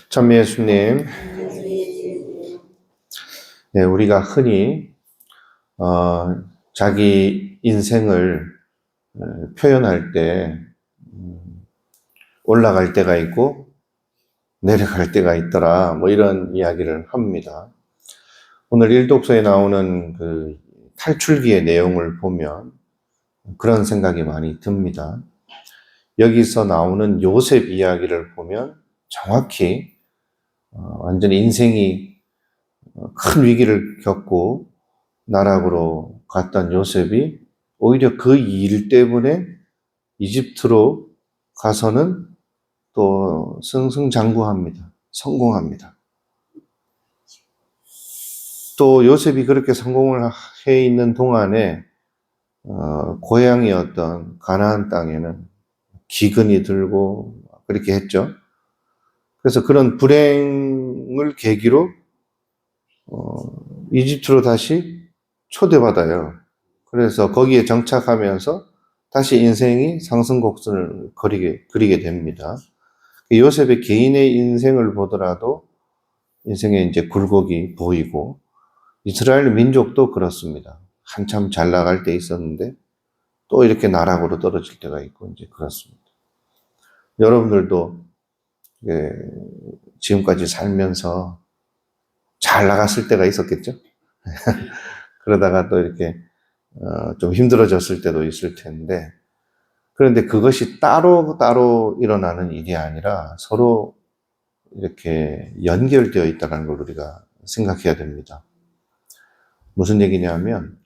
참 예수님, 네, 우리가 흔히 자기 인생을 표현할 때 올라갈 때가 있고 내려갈 때가 있더라, 뭐 이런 이야기를 합니다. 오늘 일독서에 나오는 그 탈출기의 내용을 보면 그런 생각이 많이 듭니다. 여기서 나오는 요셉 이야기를 보면 정확히 완전히 인생이 큰 위기를 겪고 나락으로 갔던 요셉이 오히려 그 일 때문에 이집트로 가서는 또 승승장구합니다. 성공합니다. 또 요셉이 그렇게 성공을 해 있는 동안에 고향이었던 가나안 땅에는 기근이 들고 그렇게 했죠. 그래서 그런 불행을 계기로 이집트로 다시 초대받아요. 그래서 거기에 정착하면서 다시 인생이 상승곡선을 그리게 됩니다. 요셉의 개인의 인생을 보더라도 인생에 이제 굴곡이 보이고, 이스라엘 민족도 그렇습니다. 한참 잘 나갈 때 있었는데 또 이렇게 나락으로 떨어질 때가 있고 이제 그렇습니다. 여러분들도 지금까지 살면서 잘 나갔을 때가 있었겠죠? 그러다가 또 이렇게 좀 힘들어졌을 때도 있을 텐데, 그런데 그것이 따로 일어나는 일이 아니라 서로 이렇게 연결되어 있다는 걸 우리가 생각해야 됩니다. 무슨 얘기냐면,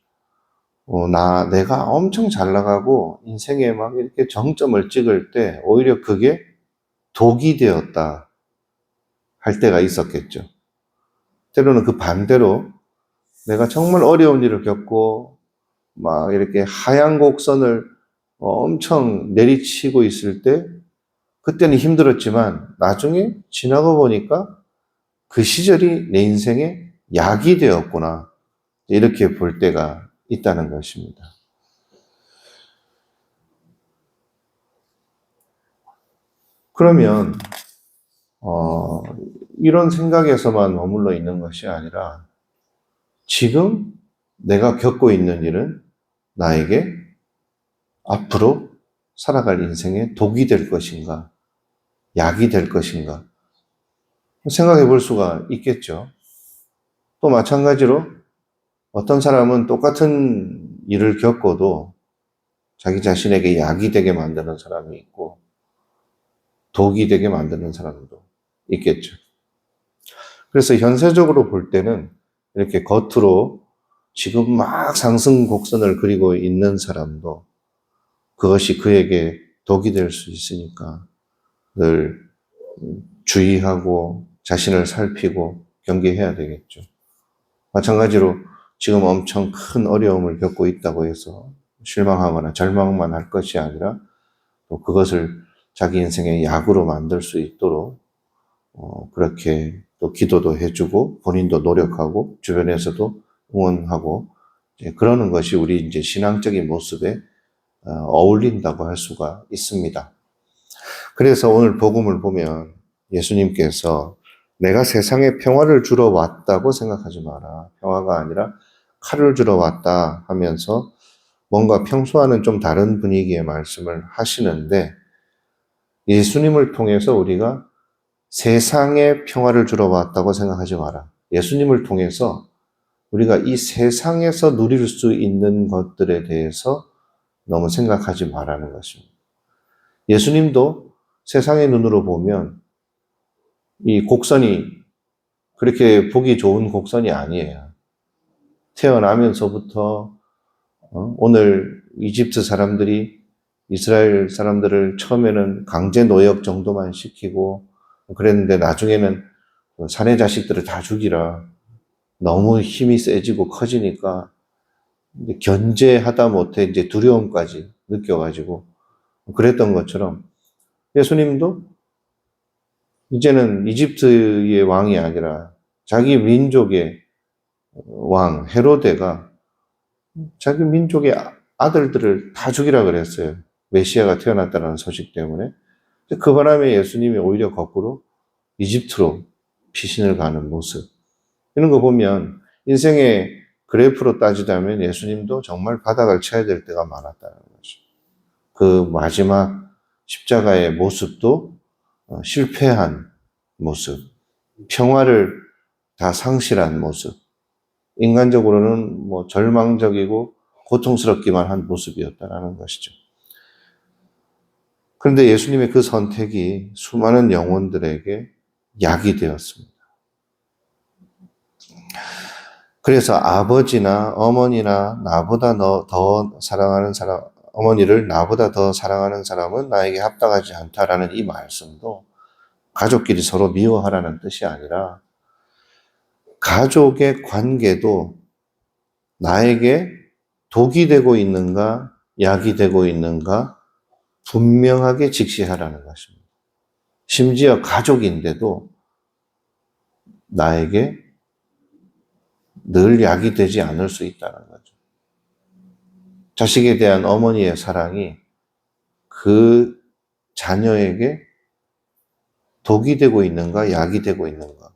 내가 엄청 잘 나가고 인생에 막 이렇게 정점을 찍을 때 오히려 그게 독이 되었다 할 때가 있었겠죠. 때로는 그 반대로 내가 정말 어려운 일을 겪고 막 이렇게 하향 곡선을 엄청 내리치고 있을 때 그때는 힘들었지만 나중에 지나고 보니까 그 시절이 내 인생의 약이 되었구나, 이렇게 볼 때가 있다는 것입니다. 그러면 이런 생각에서만 머물러 있는 것이 아니라 지금 내가 겪고 있는 일은 나에게 앞으로 살아갈 인생의 독이 될 것인가, 약이 될 것인가 생각해 볼 수가 있겠죠. 또 마찬가지로 어떤 사람은 똑같은 일을 겪어도 자기 자신에게 약이 되게 만드는 사람이 있고 독이 되게 만드는 사람도 있겠죠. 그래서 현세적으로 볼 때는 이렇게 겉으로 지금 막 상승 곡선을 그리고 있는 사람도 그것이 그에게 독이 될 수 있으니까 늘 주의하고 자신을 살피고 경계해야 되겠죠. 마찬가지로 지금 엄청 큰 어려움을 겪고 있다고 해서 실망하거나 절망만 할 것이 아니라 또 그것을 자기 인생의 약으로 만들 수 있도록 그렇게 또 기도도 해주고 본인도 노력하고 주변에서도 응원하고 그러는 것이 우리 이제 신앙적인 모습에 어울린다고 할 수가 있습니다. 그래서 오늘 복음을 보면 예수님께서 내가 세상에 평화를 주러 왔다고 생각하지 마라. 평화가 아니라 칼을 주러 왔다 하면서 뭔가 평소와는 좀 다른 분위기의 말씀을 하시는데, 예수님을 통해서 우리가 세상에 평화를 주러 왔다고 생각하지 마라. 예수님을 통해서 우리가 이 세상에서 누릴 수 있는 것들에 대해서 너무 생각하지 말라는 것입니다. 예수님도 세상의 눈으로 보면 이 곡선이 그렇게 보기 좋은 곡선이 아니에요. 태어나면서부터 오늘 이집트 사람들이 이스라엘 사람들을 처음에는 강제 노역 정도만 시키고 그랬는데 나중에는 사내 자식들을 다 죽이라, 너무 힘이 세지고 커지니까 견제하다 못해 이제 두려움까지 느껴가지고 그랬던 것처럼 예수님도 이제는 이집트의 왕이 아니라 자기 민족의 왕 헤로데가 자기 민족의 아들들을 다 죽이라 그랬어요. 메시아가 태어났다는 소식 때문에. 그 바람에 예수님이 오히려 거꾸로 이집트로 피신을 가는 모습. 이런 거 보면 인생의 그래프로 따지자면 예수님도 정말 바닥을 쳐야 될 때가 많았다는 거죠. 그 마지막 십자가의 모습도 실패한 모습, 평화를 다 상실한 모습, 인간적으로는 뭐 절망적이고 고통스럽기만 한 모습이었다라는 것이죠. 그런데 예수님의 그 선택이 수많은 영혼들에게 약이 되었습니다. 그래서 아버지나 어머니나 나보다 더 사랑하는 사람, 어머니를 나보다 더 사랑하는 사람은 나에게 합당하지 않다라는 이 말씀도 가족끼리 서로 미워하라는 뜻이 아니라 가족의 관계도 나에게 독이 되고 있는가, 약이 되고 있는가 분명하게 직시하라는 것입니다. 심지어 가족인데도 나에게 늘 약이 되지 않을 수 있다는 거죠. 자식에 대한 어머니의 사랑이 그 자녀에게 독이 되고 있는가, 약이 되고 있는가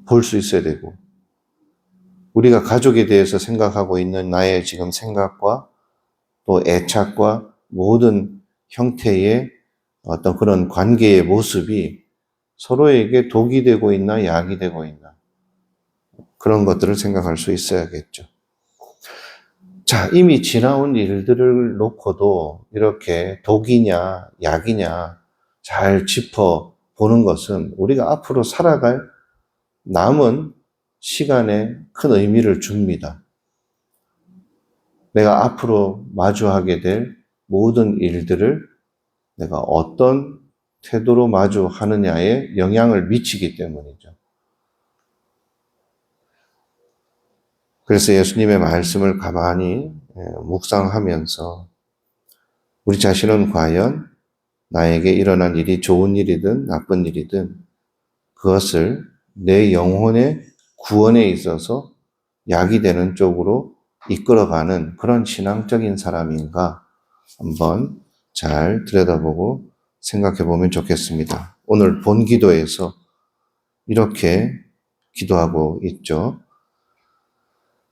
볼 수 있어야 되고, 우리가 가족에 대해서 생각하고 있는 나의 지금 생각과 또 애착과 모든 형태의 어떤 그런 관계의 모습이 서로에게 독이 되고 있나, 약이 되고 있나, 그런 것들을 생각할 수 있어야겠죠. 자, 이미 지나온 일들을 놓고도 이렇게 독이냐, 약이냐 잘 짚어보는 것은 우리가 앞으로 살아갈 남은 시간에 큰 의미를 줍니다. 내가 앞으로 마주하게 될 모든 일들을 내가 어떤 태도로 마주하느냐에 영향을 미치기 때문이죠. 그래서 예수님의 말씀을 가만히 묵상하면서 우리 자신은 과연 나에게 일어난 일이 좋은 일이든 나쁜 일이든 그것을 내 영혼의 구원에 있어서 약이 되는 쪽으로 이끌어가는 그런 신앙적인 사람인가 한번 잘 들여다보고 생각해 보면 좋겠습니다. 오늘 본 기도에서 이렇게 기도하고 있죠.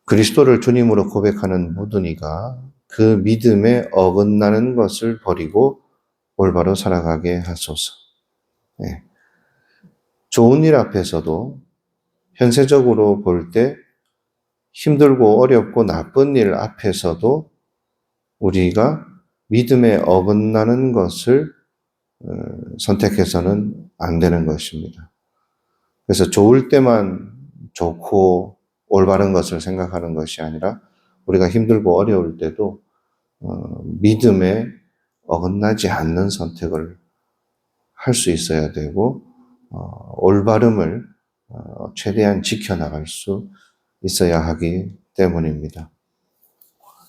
그리스도를 주님으로 고백하는 모든 이가 그 믿음에 어긋나는 것을 버리고 올바로 살아가게 하소서. 네. 좋은 일 앞에서도 현세적으로 볼 때 힘들고 어렵고 나쁜 일 앞에서도 우리가 믿음에 어긋나는 것을 선택해서는 안 되는 것입니다. 그래서 좋을 때만 좋고 올바른 것을 생각하는 것이 아니라 우리가 힘들고 어려울 때도 믿음에 어긋나지 않는 선택을 할 수 있어야 되고 올바름을 최대한 지켜나갈 수 있어야 하기 때문입니다.